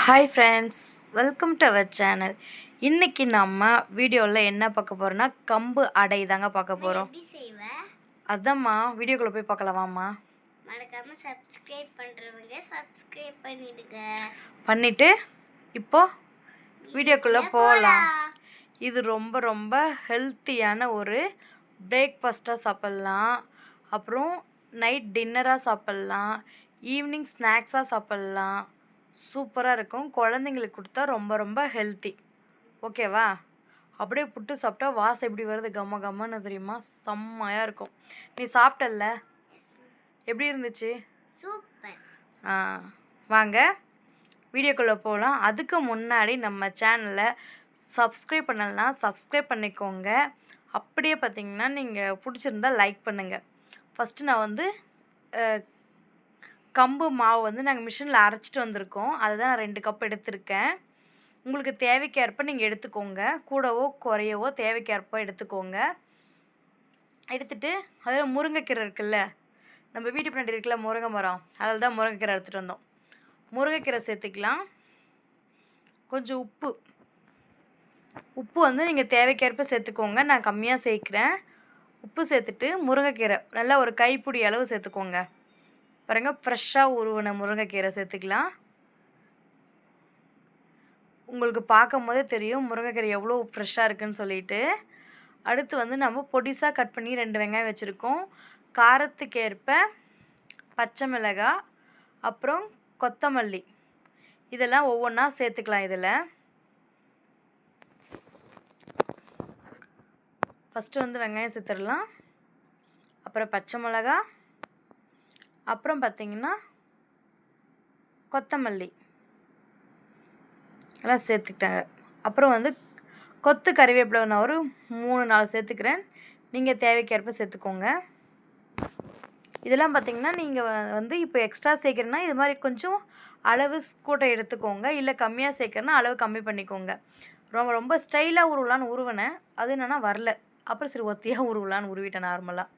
Hi friends, welcome to our channel. இன்றைக்கி நம்ம வீடியோவில் என்ன பார்க்க போகிறோன்னா கம்பு அடை தாங்க பார்க்க போகிறோம். அதாம்மா வீடியோக்குள்ளே போய் பார்க்கலாமாம்மா. மறக்காம சப்ஸ்கிரைப் பண்ணுறவங்க சப்ஸ்கிரைப் பண்ணிடுங்க. பண்ணிவிட்டு இப்போது வீடியோக்குள்ளே போகலாம். இது ரொம்ப ரொம்ப ஹெல்த்தியான ஒரு பிரேக்ஃபாஸ்ட்டாக சாப்பிட்லாம், அப்புறம் நைட் டின்னராக சாப்பிட்லாம், ஈவினிங் ஸ்நாக்ஸாக சாப்பிட்லாம். சூப்பராக இருக்கும். குழந்தைங்களுக்கு கொடுத்தா ரொம்ப ரொம்ப ஹெல்த்தி. ஓகேவா? அப்படியே புட்டு சாப்பிட்டா வாசம் எப்படி வருது, கம்ம கம்மன்னு தெரியுமா? செம்மையாக இருக்கும். நீ சாப்பிட்டல்ல, எப்படி இருந்துச்சு? சூப்பர். வாங்க வீடியோக்குள்ளே போகலாம். அதுக்கு முன்னாடி நம்ம சேனலை சப்ஸ்கிரைப் பண்ணலன்னா சப்ஸ்கிரைப் பண்ணிக்கோங்க. அப்படியே பார்த்தீங்கன்னா நீங்கள் பிடிச்சிருந்தா லைக் பண்ணுங்கள். ஃபஸ்ட்டு நான் வந்து கம்பு மாவு வந்து நாங்கள் மிஷினில் அரைச்சிட்டு வந்திருக்கோம். அதை தான் நான் 2 கப் எடுத்திருக்கேன். உங்களுக்கு தேவைக்கேற்ப நீங்கள் எடுத்துக்கோங்க. கூடவோ குறையவோ தேவைக்கேற்ப எடுத்துக்கோங்க. எடுத்துகிட்டு அதில் முருங்கைக்கீரை இருக்குல்ல, நம்ம வீட்டு பின்னாடி இருக்குல்ல முருங்கை மரம், அதில் தான் முருங்கைக்கீரை எடுத்துகிட்டு வந்தோம். முருங்கைக்கீரை சேர்த்துக்கலாம். கொஞ்சம் உப்பு வந்து நீங்கள் தேவைக்கேற்ப சேர்த்துக்கோங்க. நான் கம்மியாக சேர்க்குறேன். உப்பு சேர்த்துட்டு முருங்கைக்கீரை நல்லா ஒரு கைப்பிடி அளவு சேர்த்துக்கோங்க. பாருங்க, ஃப்ரெஷ்ஷாக உருவின முருங்கைக்கீரை சேர்த்துக்கலாம். உங்களுக்கு பார்க்கும் போதே தெரியும் முருங்கைக்கீரை எவ்வளோ ஃப்ரெஷ்ஷாக இருக்குதுன்னு சொல்லிட்டு. அடுத்து வந்து நம்ம பொடிசாக கட் பண்ணி 2 வெங்காயம் வச்சுருக்கோம். காரத்துக்கேற்ப பச்சை மிளகாய், அப்புறம் கொத்தமல்லி, இதெல்லாம் ஒவ்வொன்றா சேர்த்துக்கலாம். இதில் ஃபஸ்ட்டு வந்து வெங்காயம் சேர்த்துடலாம், அப்புறம் பச்சை மிளகாய், அப்புறம் பார்த்திங்கன்னா கொத்தமல்லி எல்லாம் சேர்த்துக்கிட்டாங்க. அப்புறம் வந்து கொத்து கறிவேப்பிலை நான் ஒரு 3-4 சேர்த்துக்கிறேன். நீங்கள் தேவைக்கேற்ப சேர்த்துக்கோங்க. இதெல்லாம் பார்த்திங்கன்னா நீங்கள் வந்து இப்போ எக்ஸ்ட்ரா சேர்க்குறேன்னா இது மாதிரி கொஞ்சம் அளவு கூட எடுத்துக்கோங்க. இல்லை கம்மியாக சேர்க்குறேன்னா அளவு கம்மி பண்ணிக்கோங்க. ரொம்ப ரொம்ப ஸ்டைலாக உருவலான்னு உருவினேன், அது என்னென்னா வரல. அப்புறம் சரி ஒத்தியாக உருவலான்னு உருவிட்டேன் நார்மலாக.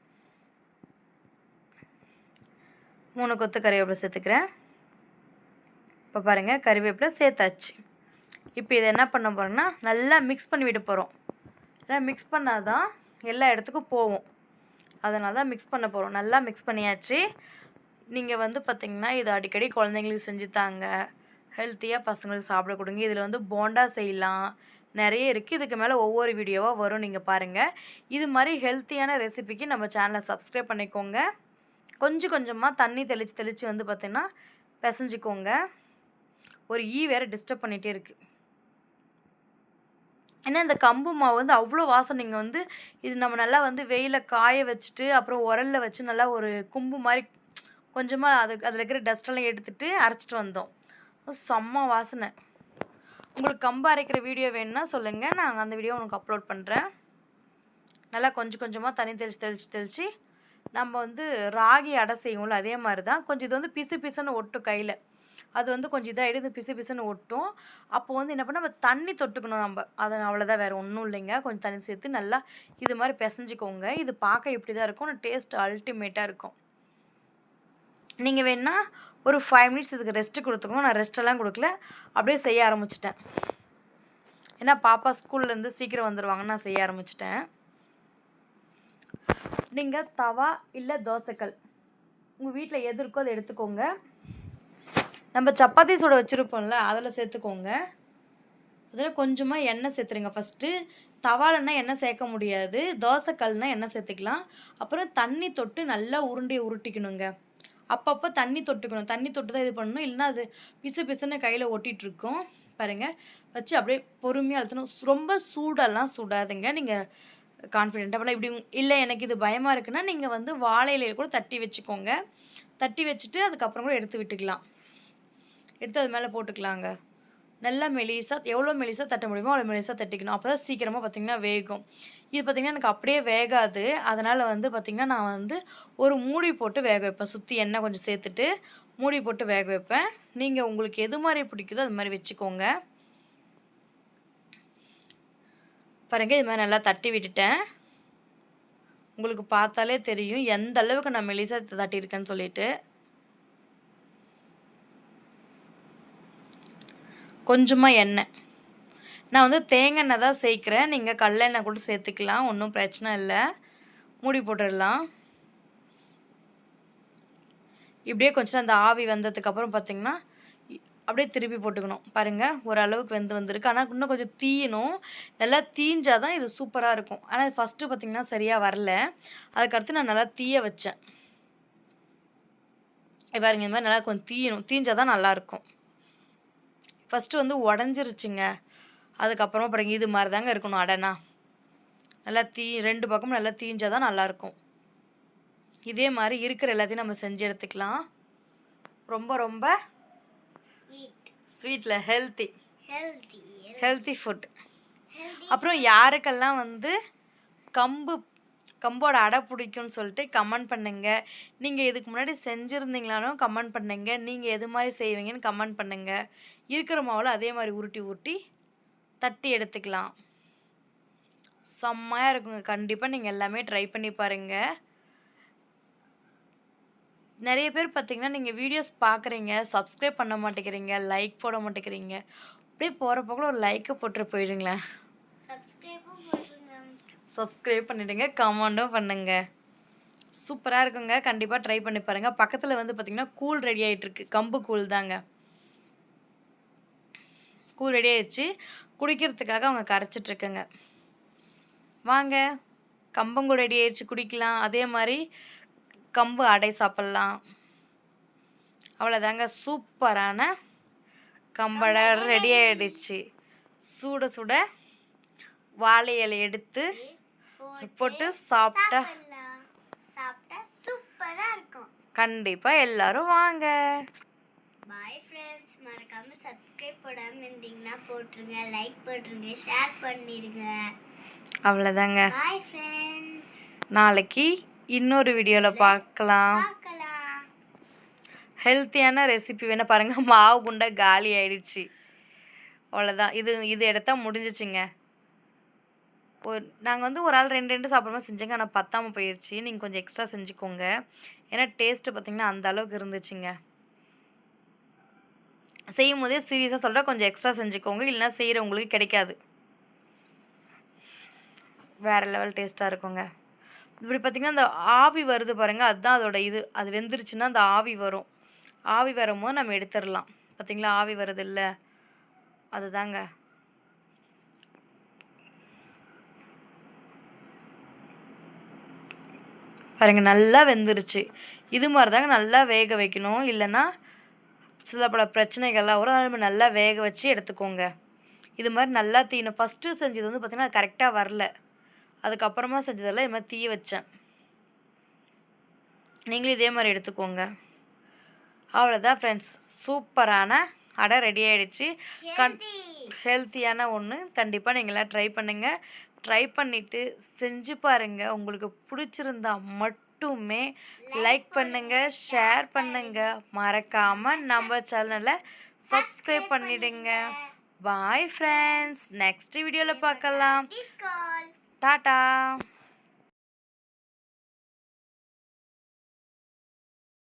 3 கொத்து கறிவேப்பிலை சேர்த்துக்கிறேன். இப்போ பாருங்கள், கறிவேப்பிலை சேர்த்தாச்சு. இப்போ இதை என்ன பண்ண போகிறோம்னா நல்லா மிக்ஸ் பண்ணி விட போகிறோம். நல்லா மிக்ஸ் பண்ணால் தான் எல்லா இடத்துக்கும் போகும். அதனால தான் மிக்ஸ் பண்ண போகிறோம். நல்லா மிக்ஸ் பண்ணியாச்சு. நீங்கள் வந்து பார்த்திங்கன்னா இது அடிக்கடி குழந்தைங்களுக்கு செஞ்சு தாங்க. ஹெல்த்தியாக பசங்களுக்கு சாப்பிட கொடுங்க. இதில் வந்து போண்டா செய்யலாம், நிறைய இருக்குது. இதுக்கு மேலே ஒவ்வொரு வீடியோவாக வரும், நீங்கள் பாருங்கள். இது மாதிரி ஹெல்த்தியான ரெசிபிக்கு நம்ம சேனலை சப்ஸ்கிரைப் பண்ணிக்கோங்க. கொஞ்சம் கொஞ்சமாக தண்ணி தெளித்து வந்து பார்த்திங்கன்னா பிசைஞ்சிக்கோங்க. ஒரு வேறு டிஸ்டர்ப் பண்ணிகிட்டே இருக்குது. ஏன்னா இந்த கம்பு மாவு வந்து அவ்வளோ வாசம். நீங்கள் வந்து இது நம்ம நல்லா வந்து வெயிலில் காய வச்சுட்டு அப்புறம் உரலில் வச்சு நல்லா ஒரு கும்பு மாதிரி கொஞ்சமாக அதில் இருக்கிற டஸ்ட்டெல்லாம் எடுத்துகிட்டு அரைச்சிட்டு வந்தோம். செம்ம வாசனை. உங்களுக்கு கம்பு அரைக்கிற வீடியோ வேணும்னா சொல்லுங்கள், நாங்கள் அந்த வீடியோ உங்களுக்கு அப்லோட் பண்ணுறேன். நல்லா கொஞ்சம் கொஞ்சமாக தண்ணி தெளித்து நம்ம வந்து ராகி அடை செய்வோம்ல, அதே மாதிரி தான். கொஞ்சம் இது வந்து பிசு பிசுன்னு ஒட்டும் கையில். அது வந்து கொஞ்சம் இதாகிடுது, பிசு பிசுன்னு ஒட்டும். அப்போ வந்து என்ன பண்ண, நம்ம தண்ணி தொட்டுக்கணும். நம்ம அதை அவ்வளோதான், வேறு ஒன்றும் இல்லைங்க. கொஞ்சம் தண்ணி சேர்த்து நல்லா இது மாதிரி பிசைஞ்சிக்கோங்க. இது பார்க்க இப்படி தான் இருக்கும், ஆனால் டேஸ்ட் அல்டிமேட்டாக இருக்கும். நீங்கள் வேணா ஒரு 5 மினிட்ஸ் இதுக்கு ரெஸ்ட்டு கொடுத்துக்கோங்க. நான் ரெஸ்ட்டெல்லாம் கொடுக்கல, அப்படியே செய்ய ஆரம்பிச்சிட்டேன். ஏன்னா பாப்பா ஸ்கூல்லேருந்து சீக்கிரம் வந்துடுவாங்கன்னு நான் செய்ய ஆரம்பிச்சிட்டேன். நீங்கள் தவா இல்லை தோசைக்கல் உங்கள் வீட்டில் எது இருக்கோ அதை எடுத்துக்கோங்க. நம்ம சப்பாத்தி சுட வச்சுருப்போம்ல, அதில் சேர்த்துக்கோங்க. அதில் கொஞ்சமாக எண்ணெய் சேர்த்துருங்க. ஃபஸ்ட்டு தவாலன்னா எண்ணெய் சேர்க்க முடியாது, தோசைக்கல்னால் எண்ணெய் சேர்த்துக்கலாம். அப்புறம் தண்ணி தொட்டு நல்லா உருட்டிக்கணுங்க. அப்பப்போ தண்ணி தொட்டுக்கணும். தண்ணி தொட்டு தான் இது பண்ணணும், இல்லைன்னா அது பிசு பிசுன்னு கையில் ஒட்டிகிட்ருக்கும். பாருங்கள், வச்சு அப்படியே பொறுமையாக அழுத்தணும். ரொம்ப சூடெல்லாம் சுடாதுங்க. நீங்கள் கான்ஃபிடென்ட்டாக பண்ணலாம். இப்படி இல்லை எனக்கு இது பயமாக இருக்குன்னா நீங்கள் வந்து வாழை இலையில் கூட தட்டி வச்சுக்கோங்க. தட்டி வச்சுட்டு அதுக்கப்புறம் கூட எடுத்து விட்டுக்கலாம். எடுத்து அது மேலே போட்டுக்கலாங்க. நல்லா மெலிசாக, எவ்வளோ மெலிசாக தட்ட முடியுமோ அவ்வளோ மெலிசாக தட்டிக்கணும். அப்போ தான் சீக்கிரமாக பார்த்திங்கன்னா வேகும். இது பார்த்திங்கன்னா எனக்கு அப்படியே வேகாது. அதனால் வந்து பார்த்திங்கன்னா நான் வந்து ஒரு மூடி போட்டு வேக வைப்பேன். சுற்றி எண்ணெய் கொஞ்சம் சேர்த்துட்டு மூடி போட்டு வேக வைப்பேன். நீங்கள் உங்களுக்கு எது மாதிரி பிடிக்குதோ அது மாதிரி வச்சுக்கோங்க. பாருங்கள், இது மாதிரி நல்லா தட்டி விட்டுட்டேன். உங்களுக்கு பார்த்தாலே தெரியும் எந்த அளவுக்கு நான் மெலிசாக தட்டியிருக்கேன்னு சொல்லிட்டு. கொஞ்சமாக எண்ணெய். நான் வந்து தேங்காய் எண்ணெய் தான் சேர்க்குறேன். நீங்கள் கடலெண்ணெய் கூட சேர்த்துக்கலாம், ஒன்றும் பிரச்சனை இல்லை. மூடி போட்டுடலாம். இப்படியே கொஞ்சம் அந்த ஆவி வந்ததுக்கப்புறம் பார்த்தீங்கன்னா அப்படியே திருப்பி போட்டுக்கணும். பாருங்கள், ஓரளவுக்கு வந்திருக்கு. ஆனால் இன்னும் கொஞ்சம் தீயணும். நல்லா தீஞ்சால் தான் இது சூப்பராக இருக்கும். ஆனால் ஃபஸ்ட்டு பார்த்திங்கன்னா சரியாக வரல. அதுக்கடுத்து நான் நல்லா தீய வச்சேன். பாருங்க, இந்த மாதிரி நல்லா கொஞ்சம் தீயணும். தீஞ்சால் தான் நல்லாயிருக்கும். ஃபஸ்ட்டு வந்து உடஞ்சிருச்சுங்க. அதுக்கப்புறமா பாருங்க, இது மாதிரி தாங்க இருக்கணும் அடைனா. நல்லா 2 பக்கமும் நல்லா தீஞ்சால் தான் நல்லாயிருக்கும். இதே மாதிரி இருக்கிற எல்லாத்தையும் நம்ம செஞ்சு எடுத்துக்கலாம். ரொம்ப ரொம்ப ஸ்வீட்டில் ஹெல்த்தி ஃபுட். அப்புறம் யாருக்கெல்லாம் வந்து கம்போட அடை பிடிக்கும்னு சொல்லிட்டு கமெண்ட் பண்ணுங்க. நீங்கள் இதுக்கு முன்னாடி செஞ்சுருந்தீங்களாலும் கமெண்ட் பண்ணுங்க. நீங்கள் எது மாதிரி செய்வீங்கன்னு கமெண்ட் பண்ணுங்க. இருக்கிற மாவில் அதே மாதிரி உருட்டி தட்டி எடுத்துக்கலாம். செம்மையாக இருக்குங்க. கண்டிப்பாக நீங்கள் எல்லாமே ட்ரை பண்ணி பாருங்கள். நிறைய பேர் பார்த்தீங்கன்னா, நீங்கள் வீடியோஸ் பார்க்குறீங்க, சப்ஸ்கிரைப் பண்ண மாட்டேங்கிறீங்க, லைக் போட மாட்டேங்கிறீங்க. அப்படியே போகிற போக்கில் ஒரு லைக்கை போட்டுட்டு போயிடுங்களேன். சப்ஸ்கிரைப் பண்ணிவிடுங்க, கமெண்ட்டும் பண்ணுங்க. சூப்பராக இருக்குங்க. கண்டிப்பாக ட்ரை பண்ணி பாருங்கள். பக்கத்தில் வந்து பார்த்திங்கன்னா கூழ் ரெடி ஆகிட்டுருக்கு. கம்பு கூழ் தாங்க. கூழ் ரெடி ஆயிடுச்சு. குடிக்கிறதுக்காக அவங்க கரைச்சிட்ருக்குங்க. வாங்க, கம்பங்கூழ் ரெடி ஆயிடுச்சு, குடிக்கலாம். அதே மாதிரி கம்பு அடை சாப்பிட்லாம். அவ்வளோதாங்க, சூப்பரான கம்படை ரெடி ஆகிடுச்சு. சுட சுட வாழை இலை எடுத்து போட்டு சாப்பிட்டா சூப்பரா இருக்கும். கண்டிப்பாக எல்லாரும் வாங்க. பாய் ஃப்ரெண்ட்ஸ், மறக்காம சப்ஸ்கிரைப் போடாம இருந்தீங்கன்னா போட்டுருங்க, லைக் போட்டுருங்க, ஷேர் பண்ணிடுங்க. அவ்வளோதாங்க. பாய் ஃப்ரெண்ட்ஸ், நாளைக்கு இன்னொரு வீடியோவில் பார்க்கலாம். ஹெல்த்தியான ரெசிபி வேணால் பாருங்கள். மாவு குண்டை காலி ஆயிடுச்சு. அவ்வளோதான். இது எடுத்தால் முடிஞ்சிச்சுங்க. நாங்கள் வந்து ஒரு ஆள் 2 சாப்பிட்ற மாதிரி செஞ்சேங்க. ஆனால் பத்தாமல் போயிடுச்சு. நீங்கள் கொஞ்சம் எக்ஸ்ட்ரா செஞ்சுக்கோங்க. ஏன்னா டேஸ்ட்டு பார்த்திங்கன்னா அந்த அளவுக்கு இருந்துச்சுங்க. செய்யும் போதே சீரியஸாக சொல்கிறேன், கொஞ்சம் எக்ஸ்ட்ரா செஞ்சுக்கோங்க. இல்லைன்னா செய்கிறவங்களுக்கு கிடைக்காது. வேறு லெவல் டேஸ்ட்டாக இருக்குங்க. இப்படி பார்த்திங்கன்னா அந்த ஆவி வருது பாருங்கள், அதுதான் அதோட இது. அது வெந்துருச்சுன்னா அந்த ஆவி வரும். ஆவி வரும்போது நம்ம எடுத்துடலாம். பார்த்திங்களா, ஆவி வருது இல்லை, அதுதாங்க. பாருங்கள், நல்லா வெந்துருச்சு. இது மாதிரி தாங்க நல்லா வேக வைக்கணும். இல்லைன்னா சில பல பிரச்சனைகள்லாம் வரும். அதனால் நம்ம நல்லா வேக வச்சு எடுத்துக்கோங்க. இது மாதிரி நல்லா தீயணும். ஃபஸ்ட்டு செஞ்சது வந்து பார்த்திங்கன்னா அது கரெக்டாக வரல. அதுக்கப்புறமா செஞ்சதெல்லாம் இது மாதிரி தீய வச்சேன். நீங்களும் இதே மாதிரி எடுத்துக்கோங்க. அவ்வளோதான் ஃப்ரெண்ட்ஸ், சூப்பரான அடை ரெடி ஆகிடுச்சு. ஹெல்த்தியான ஒன்று. கண்டிப்பாக நீங்களாம் ட்ரை பண்ணுங்கள். ட்ரை பண்ணிவிட்டு செஞ்சு பாருங்கள். உங்களுக்கு பிடிச்சிருந்தா மட்டுமே லைக் பண்ணுங்கள், ஷேர் பண்ணுங்கள். மறக்காமல் நம்ம சேனலை சப்ஸ்கிரைப் பண்ணிவிடுங்க. பாய் ஃப்ரெண்ட்ஸ், நெக்ஸ்ட் வீடியோவில் பார்க்கலாம். டாடா.